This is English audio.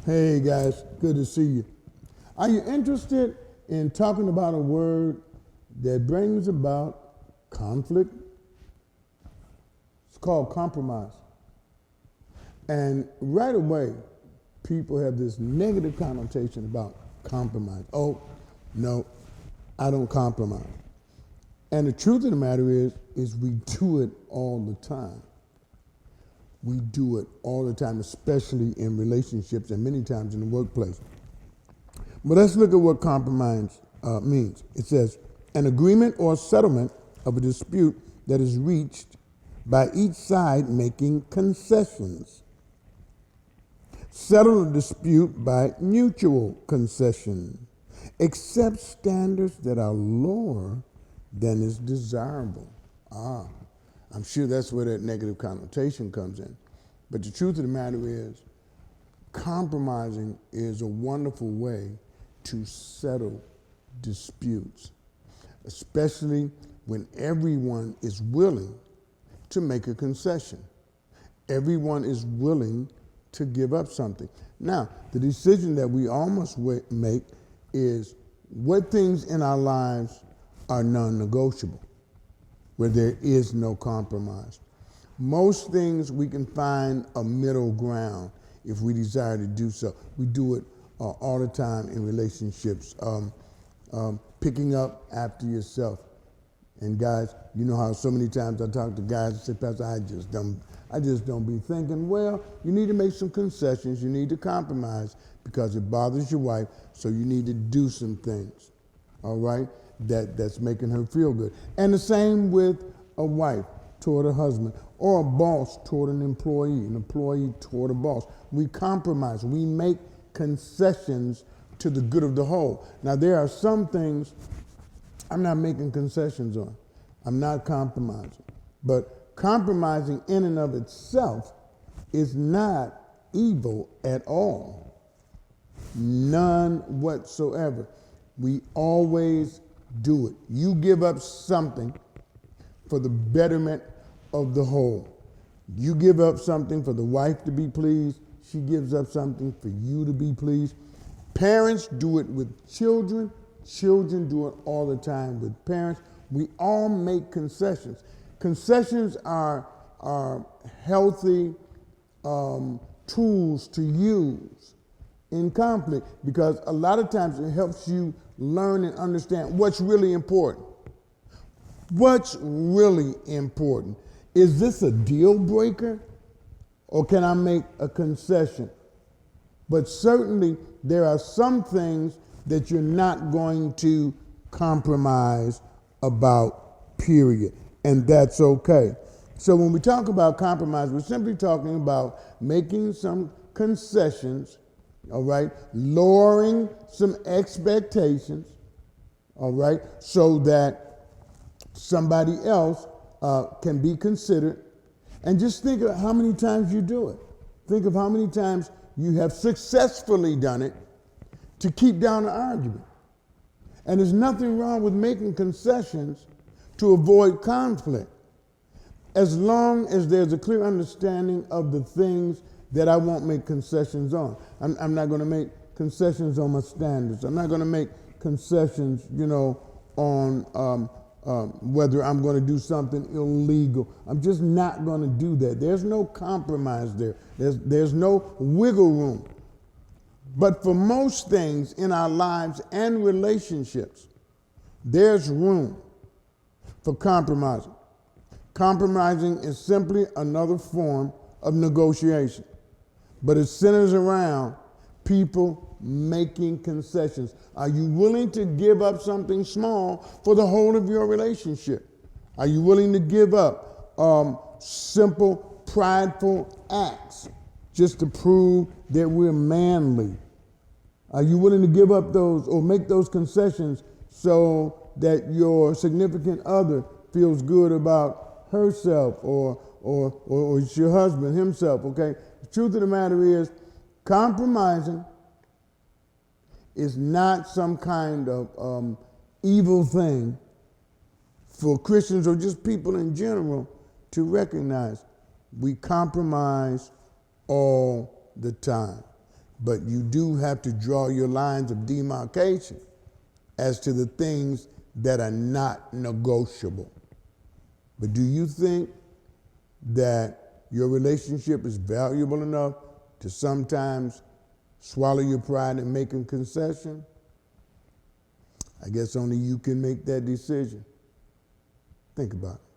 Hey guys, good to see you. Are you interested in talking about a word that brings about conflict? It's called compromise. And right away, people have this negative connotation about compromise. Oh, no, I don't compromise. And the truth of the matter is we do it all the time. We do it all the time, especially in relationships and many times in the workplace. But let's look at what compromise means. It says, an agreement or settlement of a dispute that is reached by each side making concessions. Settle a dispute by mutual concession. Accept standards that are lower than is desirable. I'm sure that's where that negative connotation comes in. But the truth of the matter is, compromising is a wonderful way to settle disputes, especially when everyone is willing to make a concession. Everyone is willing to give up something. Now, the decision that we all must make is what things in our lives are non-negotiable, where there is no compromise. Most things we can find a middle ground if we desire to do so. We do it all the time in relationships. Picking up after yourself. And guys, you know how so many times I talk to guys and say, Pastor, I just don't be thinking, well, you need to make some concessions, you need to compromise because it bothers your wife, so you need to do some things, all right, that's making her feel good. And the same with a wife toward a husband, or a boss toward an employee toward a boss. We compromise, we make concessions to the good of the whole. Now, there are some things I'm not making concessions on. I'm not compromising. But compromising in and of itself is not evil at all. None whatsoever. We always do it. You give up something for the betterment of the whole. You give up something for the wife to be pleased. She gives up something for you to be pleased. Parents do it with children. Children do it all the time with parents. We all make concessions. Concessions are healthy tools to use in conflict because a lot of times it helps you learn and understand what's really important. What's really important? Is this a deal breaker or can I make a concession? But certainly there are some things that you're not going to compromise about, period. And that's okay. So when we talk about compromise, we're simply talking about making some concessions, all right, lowering some expectations, all right, so that somebody else can be considered. And just think of how many times you do it. Think of how many times you have successfully done it to keep down the argument. And there's nothing wrong with making concessions to avoid conflict, as long as there's a clear understanding of the things that I won't make concessions on. I'm not going to make concessions on my standards. I'm not going to make concessions, on whether I'm going to do something illegal. I'm just not going to do that. There's no compromise there. There's no wiggle room. But for most things in our lives and relationships, there's room for compromising. Compromising is simply another form of negotiation, but it centers around people making concessions. Are you willing to give up something small for the whole of your relationship? Are you willing to give up simple, prideful acts just to prove that we're manly? Are you willing to give up those or make those concessions so that your significant other feels good about herself or it's your husband himself, okay? The truth of the matter is, compromising is not some kind of evil thing for Christians or just people in general to recognize. We compromise all the time. but you do have to draw your lines of demarcation as to the things that are not negotiable. But do you think that your relationship is valuable enough to sometimes swallow your pride and make a concession? I guess only you can make that decision. Think about it.